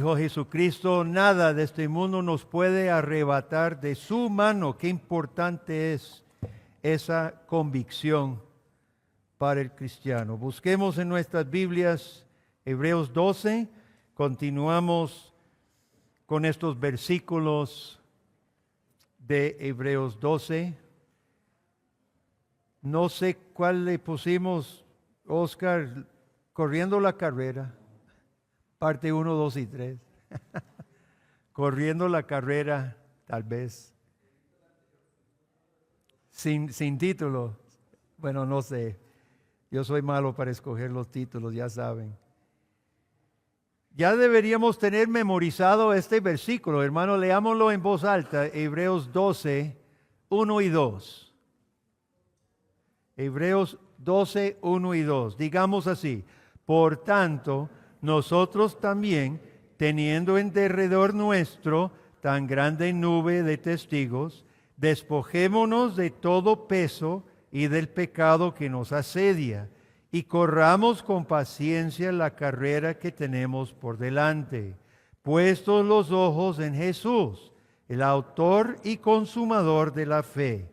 dijo Jesucristo, nada de este mundo nos puede arrebatar de su mano. Qué importante es esa convicción para el cristiano. Busquemos en nuestras Biblias Hebreos 12, continuamos con estos versículos de Hebreos 12. No sé cuál le pusimos, Oscar, corriendo la carrera, parte 1, 2 y 3. Corriendo la carrera, tal vez. Sin título. Bueno, no sé. Yo soy malo para escoger los títulos, ya saben. Ya deberíamos tener memorizado este versículo. Hermano, leámoslo en voz alta. Hebreos 12, 1 y 2. Hebreos 12, 1 y 2. Digamos así. Por tanto, nosotros también, teniendo en derredor nuestro tan grande nube de testigos, despojémonos de todo peso y del pecado que nos asedia, y corramos con paciencia la carrera que tenemos por delante, puestos los ojos en Jesús, el autor y consumador de la fe,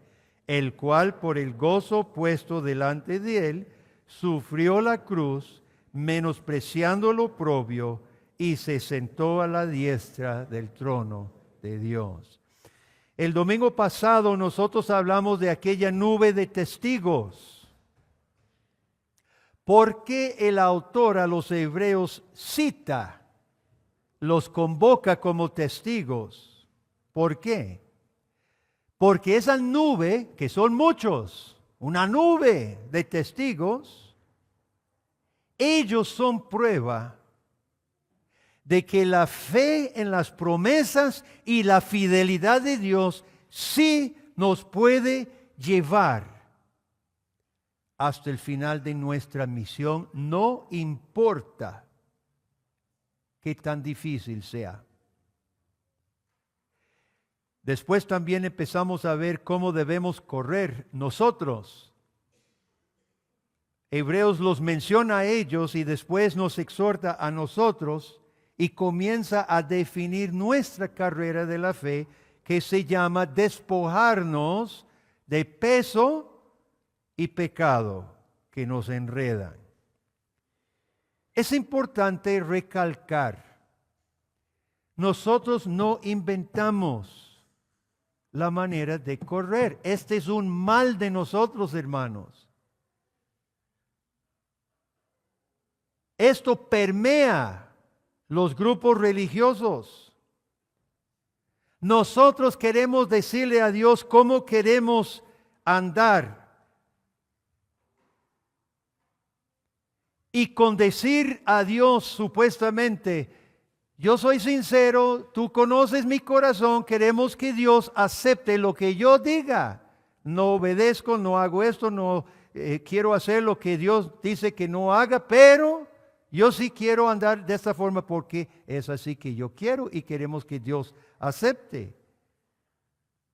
el cual por el gozo puesto delante de él, sufrió la cruz, menospreciando lo oprobio, y se sentó a la diestra del trono de Dios. El domingo pasado nosotros hablamos de aquella nube de testigos. ¿Por qué el autor a los hebreos cita, los convoca como testigos? ¿Por qué? Porque esa nube, que son muchos, una nube de testigos, ellos son prueba de que la fe en las promesas y la fidelidad de Dios sí nos puede llevar hasta el final de nuestra misión, no importa qué tan difícil sea. Después también empezamos a ver cómo debemos correr nosotros. Hebreos los menciona a ellos y después nos exhorta a nosotros y comienza a definir nuestra carrera de la fe, que se llama despojarnos de peso y pecado que nos enredan. Es importante recalcar, nosotros no inventamos la manera de correr. Este es un mal de nosotros, hermanos. Esto permea los grupos religiosos. Nosotros queremos decirle a Dios cómo queremos andar. Y con decir a Dios supuestamente, yo soy sincero, tú conoces mi corazón, queremos que Dios acepte lo que yo diga. No obedezco, no hago esto, no quiero hacer lo que Dios dice que no haga, pero yo sí quiero andar de esta forma porque es así que yo quiero y queremos que Dios acepte.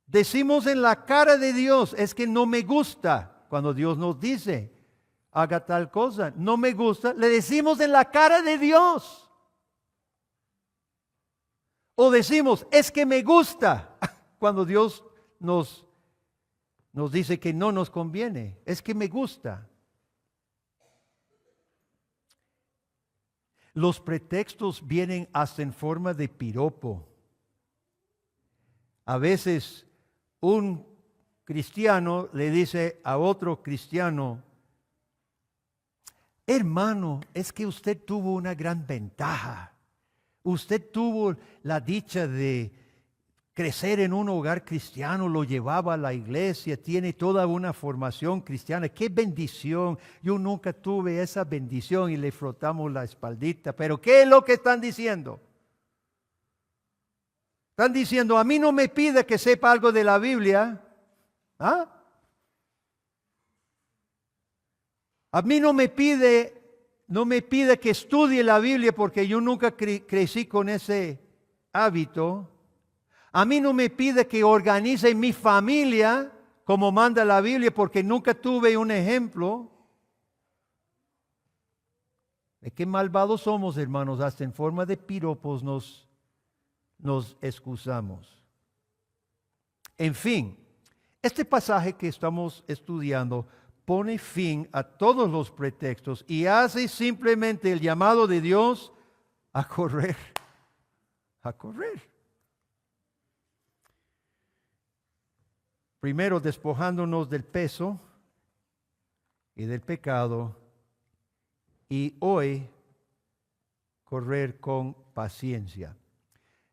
Decimos en la cara de Dios, es que no me gusta cuando Dios nos dice, haga tal cosa, no me gusta, le decimos en la cara de Dios. O decimos, es que me gusta, cuando Dios nos dice que no nos conviene, es que me gusta. Los pretextos vienen hasta en forma de piropo. A veces un cristiano le dice a otro cristiano, hermano, es que usted tuvo una gran ventaja. Usted tuvo la dicha de crecer en un hogar cristiano, lo llevaba a la iglesia, tiene toda una formación cristiana. ¡Qué bendición! Yo nunca tuve esa bendición y le frotamos la espaldita. Pero ¿qué es lo que están diciendo? Están diciendo, a mí no me pide que sepa algo de la Biblia. ¿Ah? A mí no me pide que estudie la Biblia porque yo nunca crecí con ese hábito. A mí no me pide que organice mi familia como manda la Biblia porque nunca tuve un ejemplo. De qué malvados somos, hermanos, hasta en forma de piropos nos excusamos. En fin, este pasaje que estamos estudiando pone fin a todos los pretextos y hace simplemente el llamado de Dios a correr, a correr. Primero despojándonos del peso y del pecado, y hoy correr con paciencia.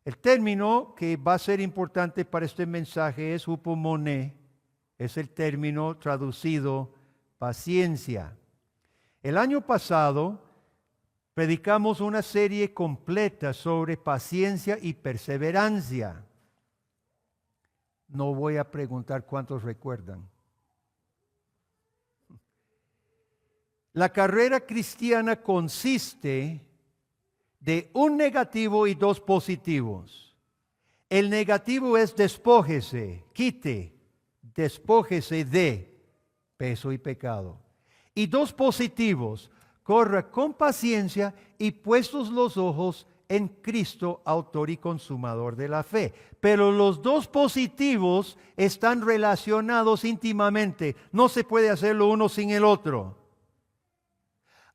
El término que va a ser importante para este mensaje es hupomoné, es el término traducido paciencia. El año pasado predicamos una serie completa sobre paciencia y perseverancia. No voy a preguntar cuántos recuerdan. La carrera cristiana consiste de un negativo y dos positivos. El negativo es despójese, quite, despójese de peso y pecado. Y dos positivos, corra con paciencia y puestos los ojos en Cristo, autor y consumador de la fe. Pero los dos positivos están relacionados íntimamente. No se puede hacer lo uno sin el otro.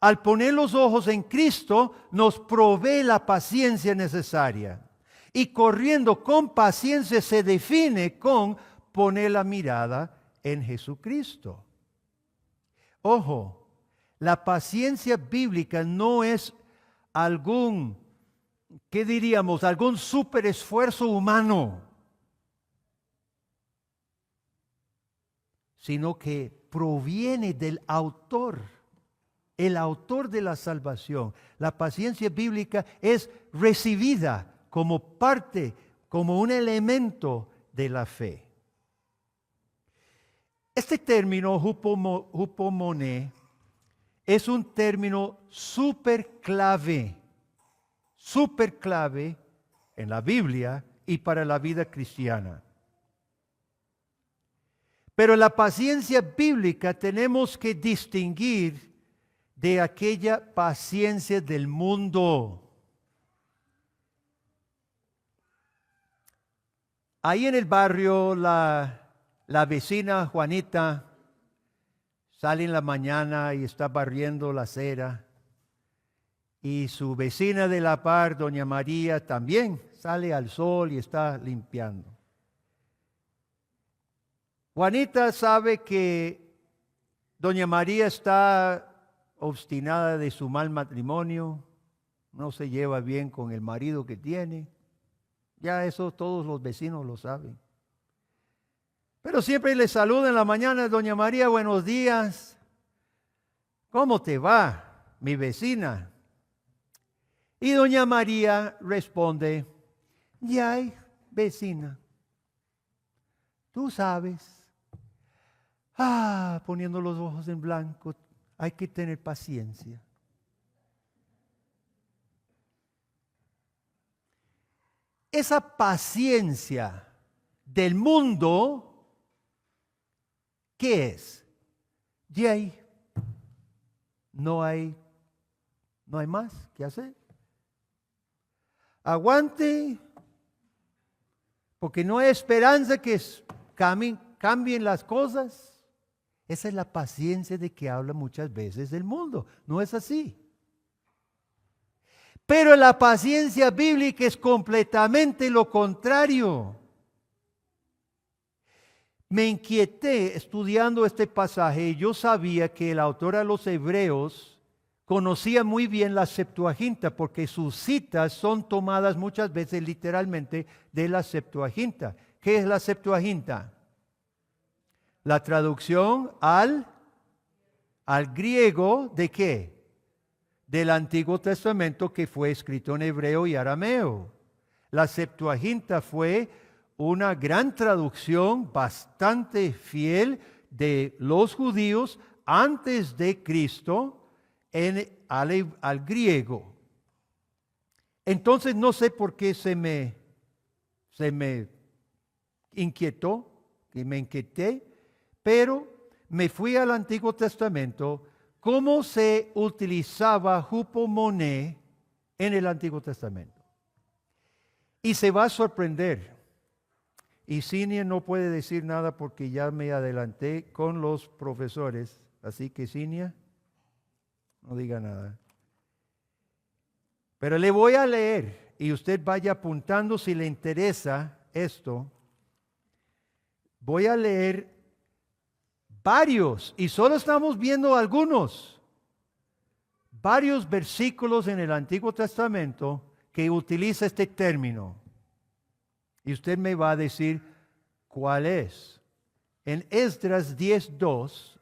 Al poner los ojos en Cristo, nos provee la paciencia necesaria. Y corriendo con paciencia se define con poner la mirada en Jesucristo. Ojo, la paciencia bíblica no es algún, ¿qué diríamos? Algún super esfuerzo humano, sino que proviene del autor. El autor de la salvación. La paciencia bíblica es recibida como parte, como un elemento de la fe. Este término, hupomoné, es un término súper clave en la Biblia y para la vida cristiana. Pero la paciencia bíblica tenemos que distinguir de aquella paciencia del mundo. Ahí en el barrio la vecina Juanita sale en la mañana y está barriendo la acera. Y su vecina de la par, doña María, también sale al sol y está limpiando. Juanita sabe que doña María está obstinada de su mal matrimonio, no se lleva bien con el marido que tiene. Ya eso todos los vecinos lo saben. Pero siempre le saluda en la mañana, doña María, buenos días. ¿Cómo te va, mi vecina? Y doña María responde, ya, vecina, tú sabes. Poniendo los ojos en blanco, hay que tener paciencia. Esa paciencia del mundo, ¿qué es? Yay, no hay más que hacer. Aguante, porque no hay esperanza que cambien las cosas. Esa es la paciencia de que habla muchas veces el mundo. No es así. Pero la paciencia bíblica es completamente lo contrario. Me inquieté estudiando este pasaje y yo sabía que el autor a los Hebreos conocía muy bien la Septuaginta porque sus citas son tomadas muchas veces literalmente de la Septuaginta. ¿Qué es la Septuaginta? La traducción al griego ¿de qué? Del Antiguo Testamento que fue escrito en hebreo y arameo. La Septuaginta fue una gran traducción bastante fiel de los judíos antes de Cristo al griego. Entonces no sé por qué se me inquietó y me inquieté, pero me fui al Antiguo Testamento cómo se utilizaba hupomoné en el Antiguo Testamento. Y se va a sorprender. Y Cinia no puede decir nada porque ya me adelanté con los profesores. Así que Cinia, no diga nada. Pero le voy a leer y usted vaya apuntando si le interesa esto. Voy a leer varios, y solo estamos viendo algunos, varios versículos en el Antiguo Testamento que utiliza este término. Y usted me va a decir cuál es. En Esdras 10:2,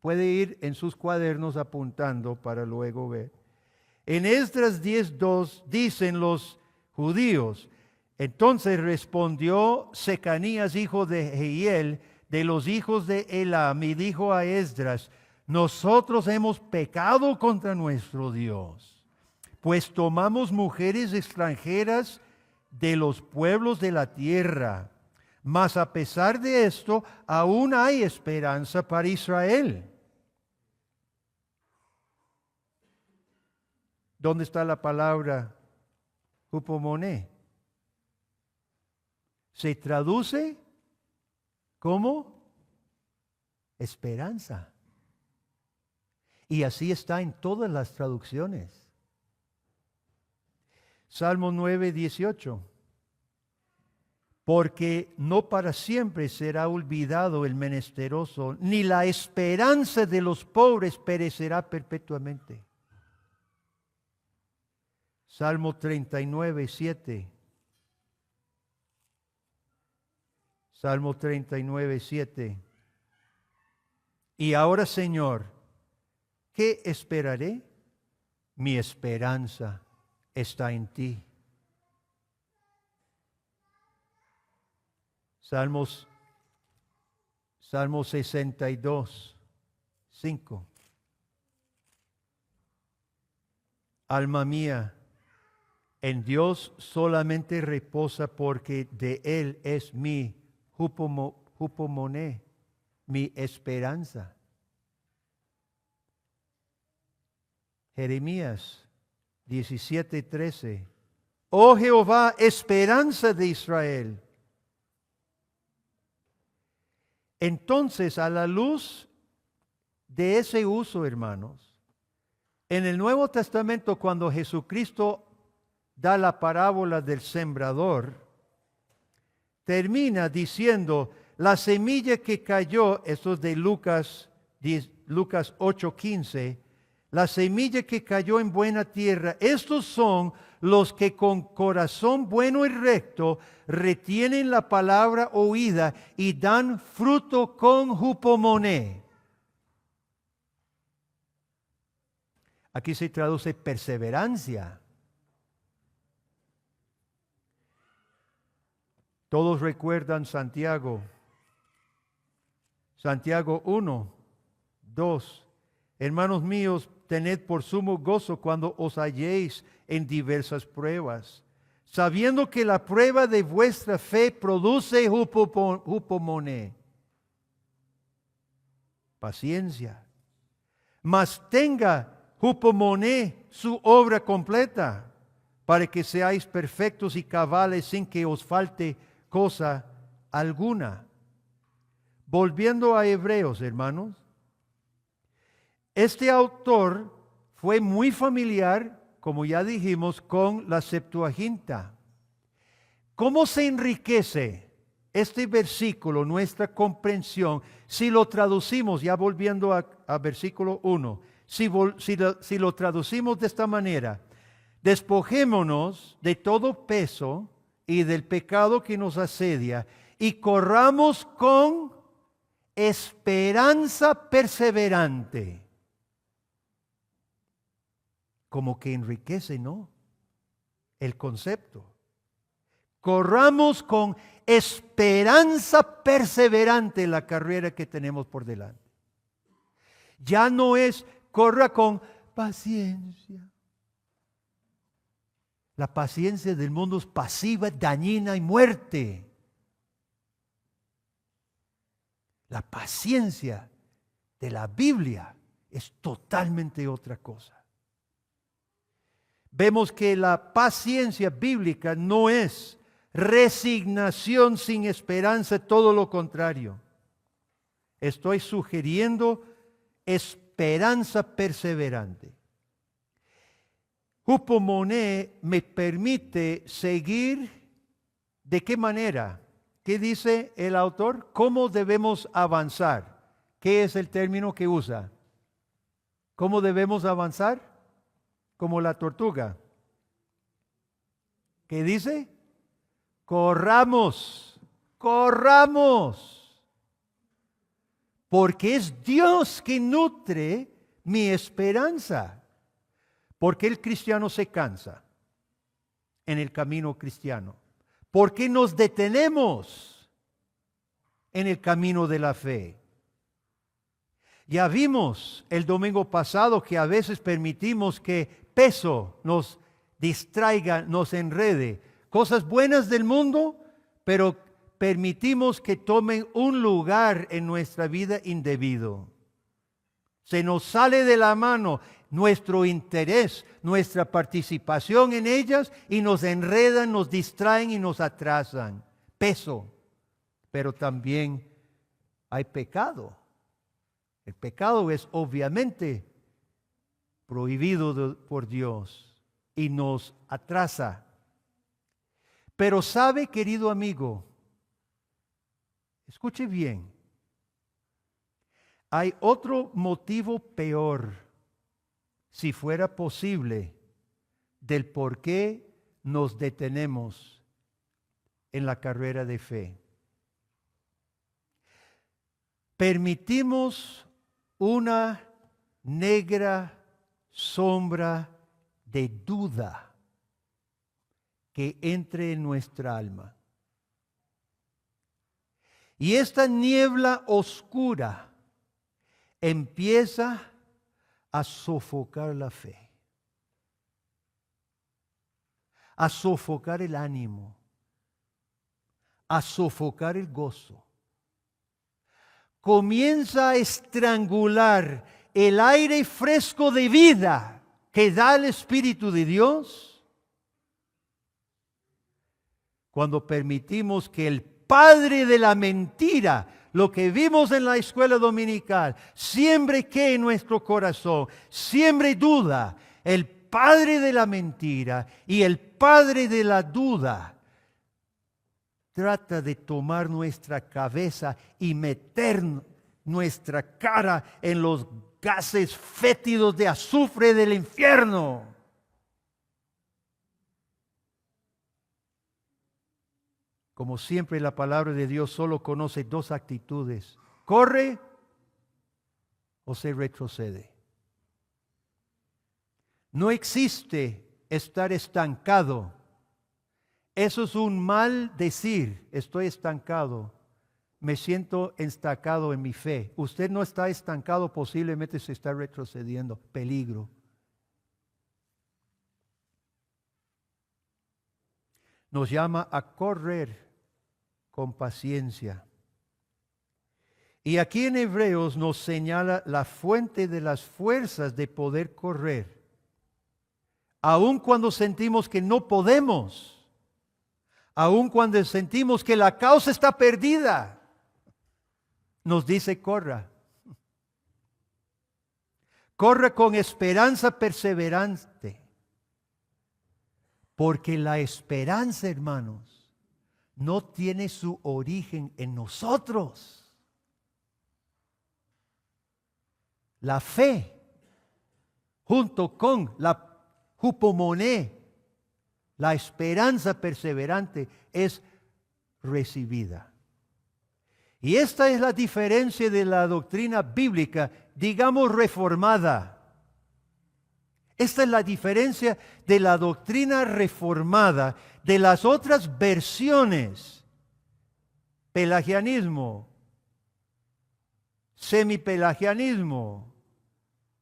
puede ir en sus cuadernos apuntando para luego ver. En Esdras 10:2 dicen los judíos: entonces respondió Secanías, hijo de Jehiel, de los hijos de Elam, y dijo a Esdras: nosotros hemos pecado contra nuestro Dios, pues tomamos mujeres extranjeras de los pueblos de la tierra. Mas a pesar de esto, aún hay esperanza para Israel. ¿Dónde está la palabra hupomoné? Se traduce como esperanza. Y así está en todas las traducciones. Salmo 9:18. Porque no para siempre será olvidado el menesteroso, ni la esperanza de los pobres perecerá perpetuamente. Salmo 39:7. Salmo 39:7. Y ahora, Señor, ¿qué esperaré? Mi esperanza está en ti. Salmo 62:5. Alma mía, en Dios solamente reposa, porque de Él es mi hupomoné, mi esperanza. Jeremías 17:13. Oh Jehová, esperanza de Israel. Entonces, a la luz de ese uso, hermanos, en el Nuevo Testamento, cuando Jesucristo da la parábola del sembrador, termina diciendo: la semilla que cayó, esto es de Lucas 8:15, la semilla que cayó en buena tierra, estos son los que con corazón bueno y recto retienen la palabra oída y dan fruto con hupomoné. Aquí se traduce perseverancia. Todos recuerdan Santiago 1:2. Hermanos míos, tened por sumo gozo cuando os halléis en diversas pruebas, sabiendo que la prueba de vuestra fe produce hupomoné, paciencia. Mas tenga hupomoné su obra completa, para que seáis perfectos y cabales sin que os falte cosa alguna. Volviendo a Hebreos, hermanos, este autor fue muy familiar, como ya dijimos, con la Septuaginta. ¿Cómo se enriquece este versículo, nuestra comprensión, si lo traducimos, ya volviendo a versículo 1, si lo traducimos de esta manera: despojémonos de todo peso y del pecado que nos asedia, y corramos con esperanza perseverante. Como que enriquece, ¿no?, el concepto. Corramos con esperanza perseverante la carrera que tenemos por delante. Ya no es corra con paciencia. La paciencia del mundo es pasiva, dañina y muerte. La paciencia de la Biblia es totalmente otra cosa. Vemos que la paciencia bíblica no es resignación sin esperanza, todo lo contrario. Estoy sugiriendo esperanza perseverante. Hupomone me permite seguir. ¿De qué manera? ¿Qué dice el autor? ¿Cómo debemos avanzar? ¿Qué es el término que usa? ¿Cómo debemos avanzar? Como la tortuga. ¿Qué dice? Corramos, corramos. Porque es Dios que nutre mi esperanza. ¿Por qué el cristiano se cansa en el camino cristiano? ¿Por qué nos detenemos en el camino de la fe? Ya vimos el domingo pasado que a veces permitimos que peso nos distraiga, nos enrede. Cosas buenas del mundo, pero permitimos que tomen un lugar en nuestra vida indebido. Se nos sale de la mano nuestro interés, nuestra participación en ellas y nos enredan, nos distraen y nos atrasan. Peso, pero también hay pecado. El pecado es obviamente prohibido por Dios y nos atrasa. Pero sabe, querido amigo, escuche bien, hay otro motivo peor, si fuera posible, del por qué nos detenemos en la carrera de fe. Permitimos una negra sombra de duda que entre en nuestra alma. Y esta niebla oscura empieza a sofocar la fe, a sofocar el ánimo, a sofocar el gozo. Comienza a estrangular el aire fresco de vida que da el Espíritu de Dios cuando permitimos que el padre de la mentira, lo que vimos en la escuela dominical, siembre que en nuestro corazón, siembre duda. El padre de la mentira y el padre de la duda trata de tomar nuestra cabeza y meter nuestra cara en los gases fétidos de azufre del infierno. Como siempre, la palabra de Dios solo conoce dos actitudes: corre o se retrocede. No existe estar estancado. Eso es un mal decir, estoy estancado, me siento estancado en mi fe. Usted no está estancado, posiblemente se está retrocediendo. Peligro. Nos llama a correr con paciencia. Y aquí en Hebreos nos señala la fuente de las fuerzas de poder correr. Aun cuando sentimos que no podemos, aun cuando sentimos que la causa está perdida, nos dice corra. Corra con esperanza perseverante. Porque la esperanza, hermanos, no tiene su origen en nosotros. La fe, junto con la hupomone, la esperanza perseverante, es recibida. Y esta es la diferencia de la doctrina bíblica, digamos reformada. Esta es la diferencia de la doctrina reformada de las otras versiones. Pelagianismo, semipelagianismo,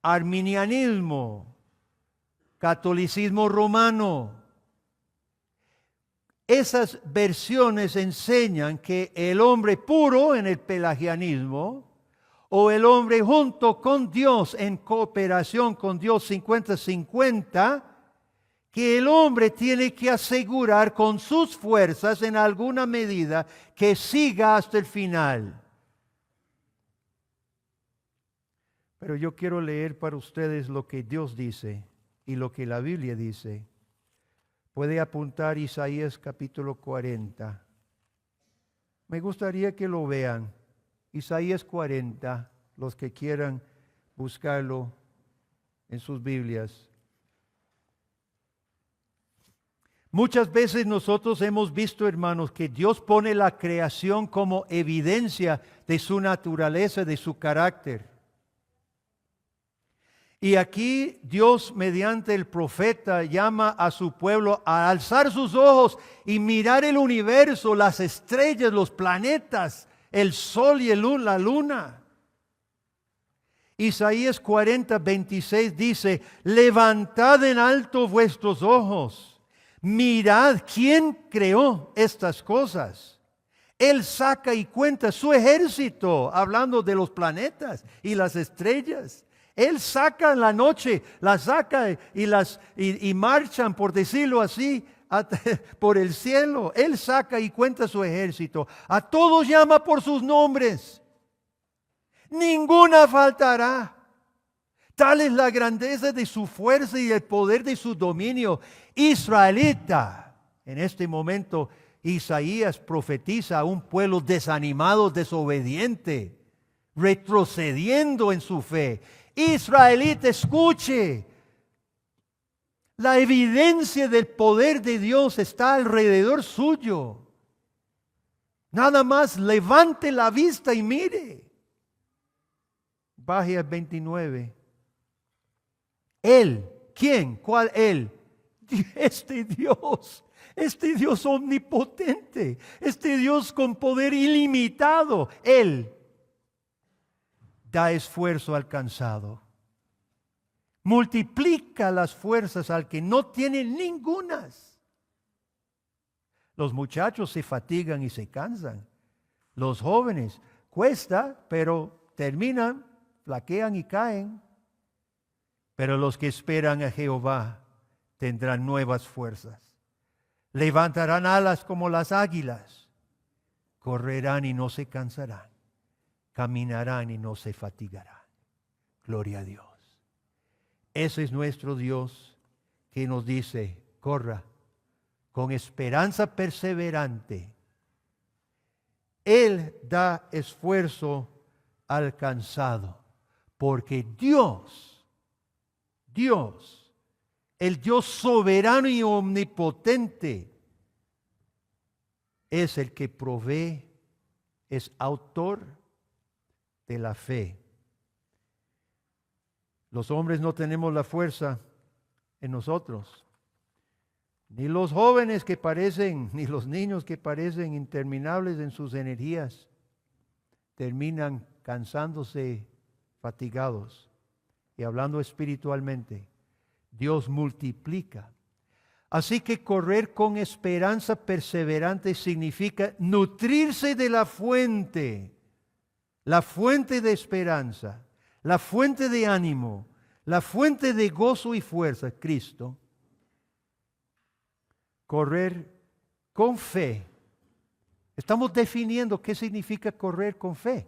arminianismo, catolicismo romano. Esas versiones enseñan que el hombre puro en el pelagianismo o el hombre junto con Dios, en cooperación con Dios 50-50, que el hombre tiene que asegurar con sus fuerzas en alguna medida que siga hasta el final. Pero yo quiero leer para ustedes lo que Dios dice y lo que la Biblia dice. Puede apuntar Isaías capítulo 40. Me gustaría que lo vean. Isaías 40, los que quieran buscarlo en sus Biblias. Muchas veces nosotros hemos visto, hermanos, que Dios pone la creación como evidencia de su naturaleza, de su carácter. Y aquí Dios, mediante el profeta, llama a su pueblo a alzar sus ojos y mirar el universo, las estrellas, los planetas, el sol y la luna. Isaías 40:26 dice: levantad en alto vuestros ojos, mirad quién creó estas cosas. Él saca y cuenta su ejército, hablando de los planetas y las estrellas. Él saca en la noche, las saca y marchan, por decirlo así, por el cielo. Él saca y cuenta su ejército. A todos llama por sus nombres. Ninguna faltará. Tal es la grandeza de su fuerza y el poder de su dominio. Israelita. En este momento Isaías profetiza a un pueblo desanimado, desobediente, retrocediendo en su fe. Israelita, escuche. La evidencia del poder de Dios está alrededor suyo. Nada más levante la vista y mire. Baje al 29. Él, ¿quién? ¿Cuál él? Este Dios omnipotente, este Dios con poder ilimitado. Él da esfuerzo al cansado. Multiplica las fuerzas al que no tiene ningunas. Los muchachos se fatigan y se cansan. Los jóvenes cuesta, pero terminan, flaquean y caen. Pero los que esperan a Jehová tendrán nuevas fuerzas. Levantarán alas como las águilas. Correrán y no se cansarán. Caminarán y no se fatigarán. Gloria a Dios. Ese es nuestro Dios que nos dice: corra con esperanza perseverante. Él da esfuerzo al cansado, porque Dios, el Dios soberano y omnipotente, es el que provee, es autor de la fe. Los hombres no tenemos la fuerza en nosotros. Ni los jóvenes que parecen, ni los niños que parecen interminables en sus energías, terminan cansándose, fatigados. Y hablando espiritualmente, Dios multiplica. Así que correr con esperanza perseverante significa nutrirse de la fuente de esperanza, la fuente de ánimo, la fuente de gozo y fuerza, Cristo. Correr con fe. Estamos definiendo qué significa correr con fe.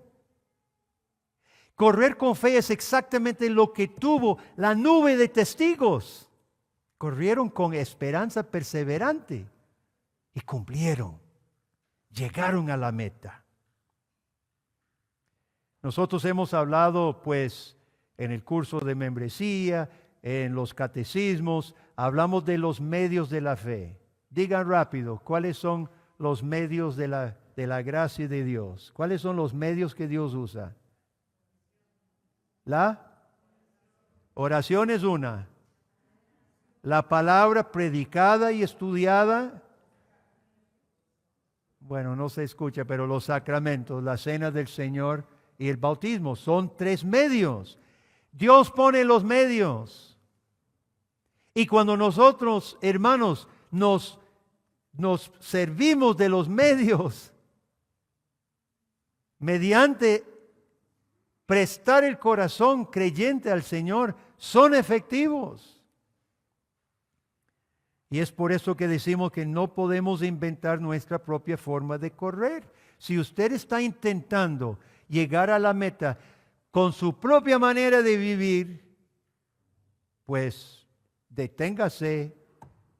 Correr con fe es exactamente lo que tuvo la nube de testigos. Corrieron con esperanza perseverante y cumplieron. Llegaron a la meta. Nosotros hemos hablado, pues, en el curso de membresía, en los catecismos, hablamos de los medios de la fe. Digan rápido, ¿cuáles son los medios de la gracia de Dios? ¿Cuáles son los medios que Dios usa? La oración es una. La palabra predicada y estudiada, bueno, no se escucha, pero los sacramentos, la cena del Señor y el bautismo son 3 medios. Dios pone los medios. Y cuando nosotros, hermanos, nos servimos de los medios mediante prestar el corazón creyente al Señor son efectivos. Y es por eso que decimos que no podemos inventar nuestra propia forma de correr. Si usted está intentando llegar a la meta con su propia manera de vivir, pues deténgase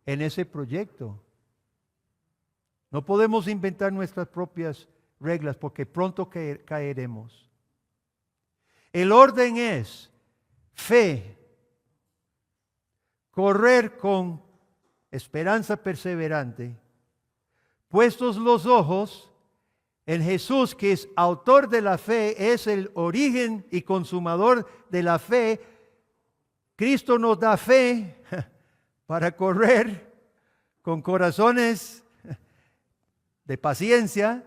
en ese proyecto. No podemos inventar nuestras propias reglas porque pronto caeremos. El orden es fe, correr con esperanza perseverante, puestos los ojos en Jesús, que es autor de la fe, es el origen y consumador de la fe. Cristo nos da fe para correr con corazones de paciencia,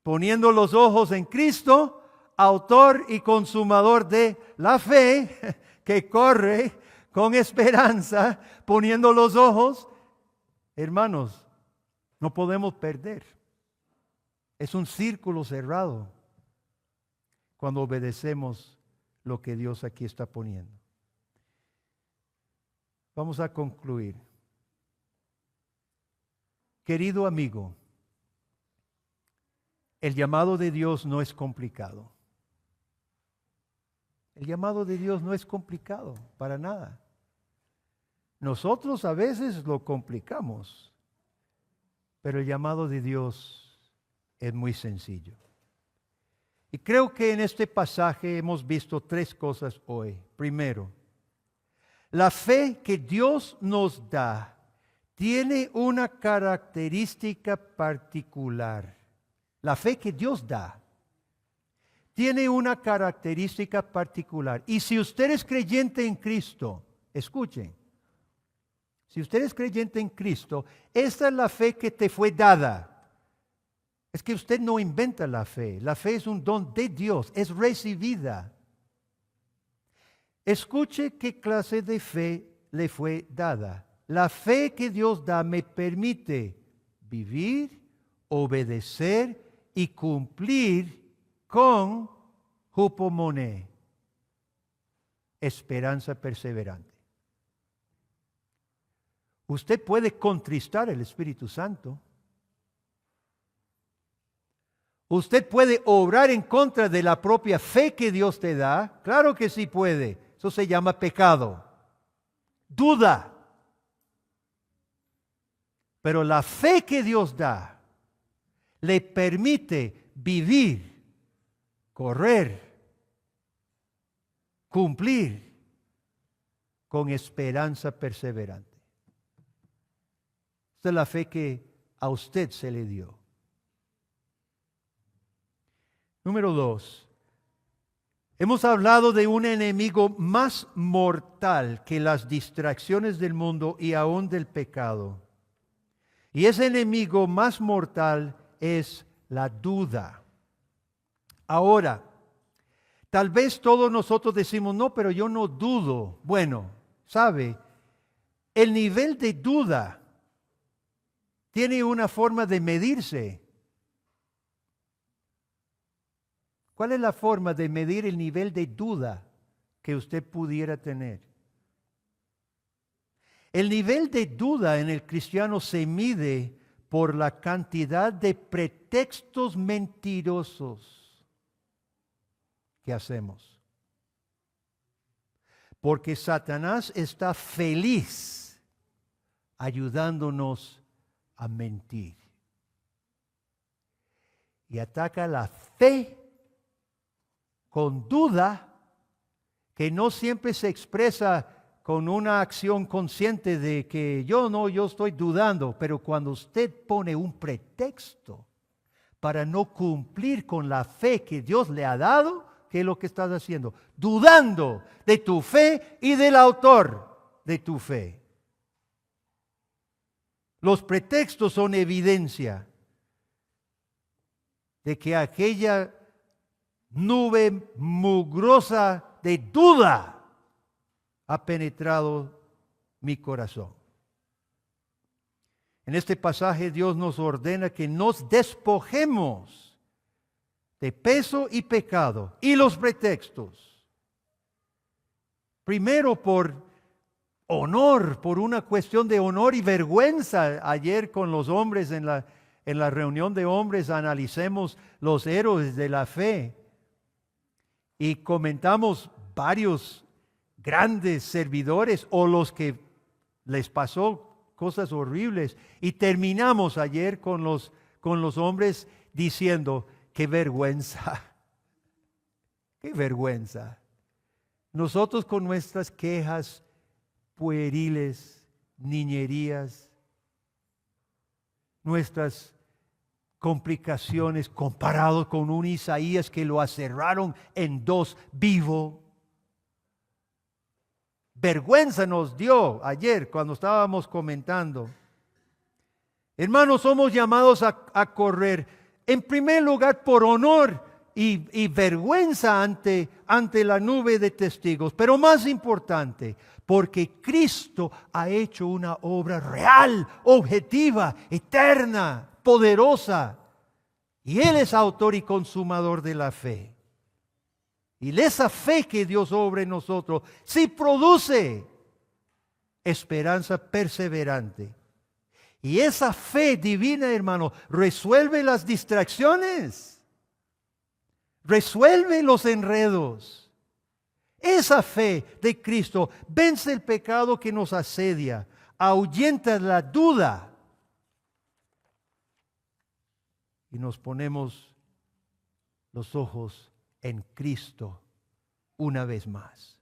poniendo los ojos en Cristo, autor y consumador de la fe, que corre con esperanza, poniendo los ojos. Hermanos, no podemos perder. Es un círculo cerrado cuando obedecemos lo que Dios aquí está poniendo. Vamos a concluir. Querido amigo, el llamado de Dios no es complicado. El llamado de Dios no es complicado para nada. Nosotros a veces lo complicamos, pero el llamado de Dios es muy sencillo. Y creo que en este pasaje hemos visto tres cosas hoy. Primero, la fe que Dios nos da tiene una característica particular. La fe que Dios da tiene una característica particular. Y si usted es creyente en Cristo, escuchen, si usted es creyente en Cristo, esta es la fe que te fue dada. Es que usted no inventa la fe es un don de Dios, es recibida. Escuche qué clase de fe le fue dada. La fe que Dios da me permite vivir, obedecer y cumplir con hupomone, esperanza perseverante. Usted puede contristar el Espíritu Santo. Usted puede obrar en contra de la propia fe que Dios te da. Claro que sí puede. Eso se llama pecado. Duda. Pero la fe que Dios da le permite vivir, correr, cumplir con esperanza perseverante. Esta es la fe que a usted se le dio. Número 2. Hemos hablado de un enemigo más mortal que las distracciones del mundo y aún del pecado. Y ese enemigo más mortal es la duda. Ahora, tal vez todos nosotros decimos, no, pero yo no dudo. Bueno, ¿sabe? El nivel de duda tiene una forma de medirse. ¿Cuál es la forma de medir el nivel de duda que usted pudiera tener? El nivel de duda en el cristiano se mide por la cantidad de pretextos mentirosos que hacemos. Porque Satanás está feliz ayudándonos a mentir. Y ataca la fe con duda, que no siempre se expresa con una acción consciente de que yo estoy dudando, pero cuando usted pone un pretexto para no cumplir con la fe que Dios le ha dado, ¿qué es lo que estás haciendo? Dudando de tu fe y del autor de tu fe. Los pretextos son evidencia de que aquella nube mugrosa de duda ha penetrado mi corazón. En este pasaje Dios nos ordena que nos despojemos de peso y pecado y los pretextos. Primero por honor, por una cuestión de honor y vergüenza. Ayer con los hombres en la reunión de hombres analicemos los héroes de la fe y comentamos varios grandes servidores o los que les pasó cosas horribles, y terminamos ayer con los hombres diciendo: qué vergüenza, qué vergüenza. Nosotros con nuestras quejas pueriles, niñerías, nuestras complicaciones comparados con un Isaías que lo aserraron en dos vivo. Vergüenza nos dio ayer cuando estábamos comentando. Hermanos, somos llamados a correr en primer lugar por honor y vergüenza ante la nube de testigos, pero más importante, porque Cristo ha hecho una obra real, objetiva, eterna, poderosa, y Él es autor y consumador de la fe. Y esa fe que Dios obra en nosotros sí produce esperanza perseverante. Y esa fe divina, hermano, resuelve las distracciones, resuelve los enredos. Esa fe de Cristo vence el pecado que nos asedia, ahuyenta la duda y nos ponemos los ojos en Cristo una vez más.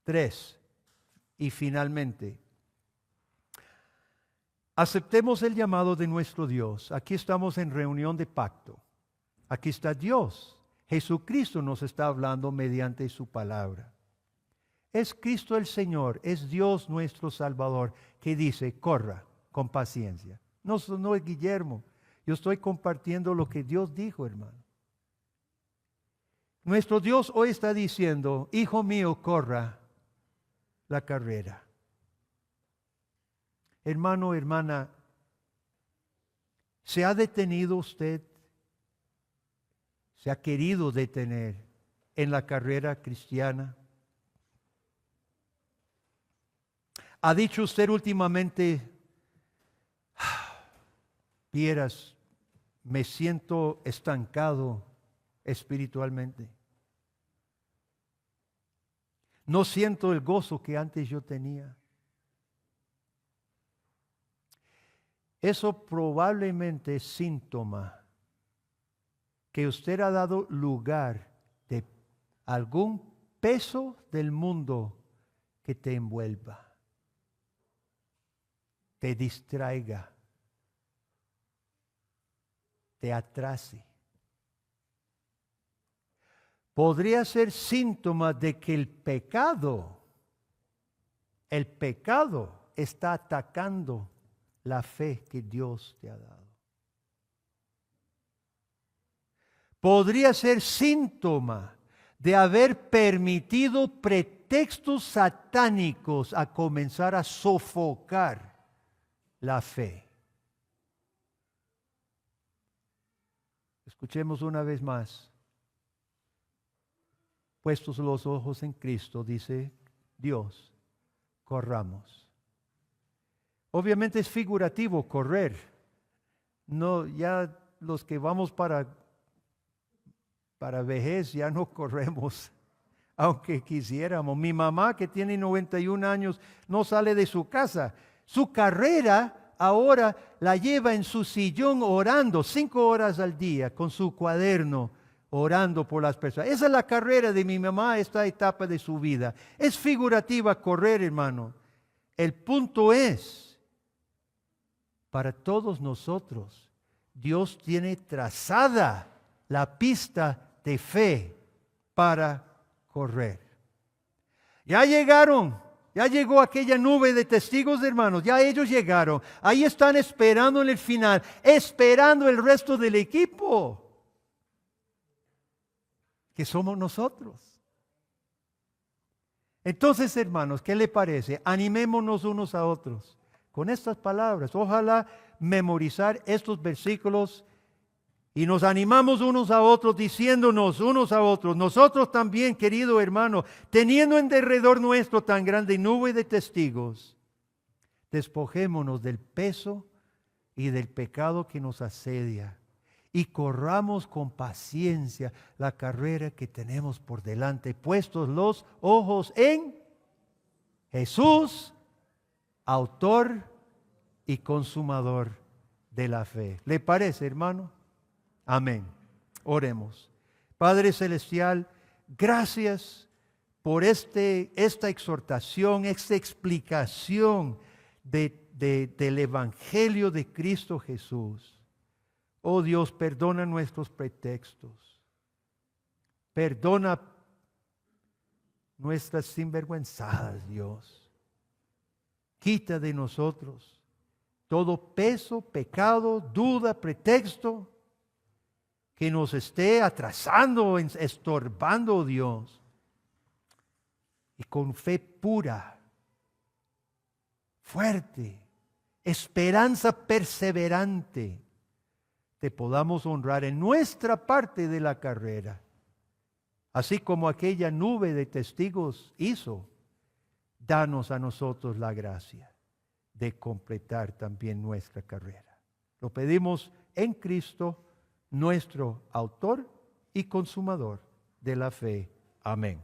3. Y finalmente, aceptemos el llamado de nuestro Dios. Aquí estamos en reunión de pacto. Aquí está Dios. Jesucristo nos está hablando mediante su palabra. Es Cristo el Señor, es Dios nuestro Salvador, que dice: corra con paciencia. No es Guillermo. Yo estoy compartiendo lo que Dios dijo, hermano. Nuestro Dios hoy está diciendo: hijo mío, corra la carrera. Hermano, hermana, ¿se ha detenido usted? ¿Se ha querido detener en la carrera cristiana? ¿Ha dicho usted últimamente: vieras, me siento estancado espiritualmente? No siento el gozo que antes yo tenía. Eso probablemente es síntoma que usted ha dado lugar de algún peso del mundo que te envuelva, te distraiga, te atrase. Podría ser síntoma de que el pecado está atacando la fe que Dios te ha dado. Podría ser síntoma de haber permitido pretextos satánicos a comenzar a sofocar la fe. Escuchemos una vez más. Puestos los ojos en Cristo, dice Dios, corramos. Obviamente es figurativo correr. No, ya los que vamos para vejez ya no corremos, aunque quisiéramos. Mi mamá, que tiene 91 años, no sale de su casa. Su carrera ahora la lleva en su sillón orando 5 horas al día con su cuaderno, orando por las personas. Esa es la carrera de mi mamá, esta etapa de su vida. Es figurativa correr, hermano. El punto es, para todos nosotros, Dios tiene trazada la pista de fe para correr. Ya llegaron, ya llegó aquella nube de testigos, hermanos, ya ellos llegaron. Ahí están esperando en el final, esperando el resto del equipo, que somos nosotros. Entonces, hermanos, ¿qué le parece? Animémonos unos a otros con estas palabras. Ojalá memorizar estos versículos Y nos animamos unos a otros, diciéndonos unos a otros, nosotros también, querido hermano, teniendo en derredor nuestro tan grande nube de testigos, despojémonos del peso y del pecado que nos asedia y corramos con paciencia la carrera que tenemos por delante, puestos los ojos en Jesús, autor y consumador de la fe. ¿Le parece, hermano? Amén. Oremos. Padre Celestial, gracias por esta exhortación, esta explicación del Evangelio de Cristo Jesús. Oh Dios, perdona nuestros pretextos. Perdona nuestras sinvergüenzadas, Dios. Quita de nosotros todo peso, pecado, duda, pretexto que nos esté atrasando, estorbando, oh Dios. Y con fe pura, fuerte, esperanza perseverante, te podamos honrar en nuestra parte de la carrera. Así como aquella nube de testigos hizo, danos a nosotros la gracia de completar también nuestra carrera. Lo pedimos en Cristo, nuestro autor y consumador de la fe. Amén.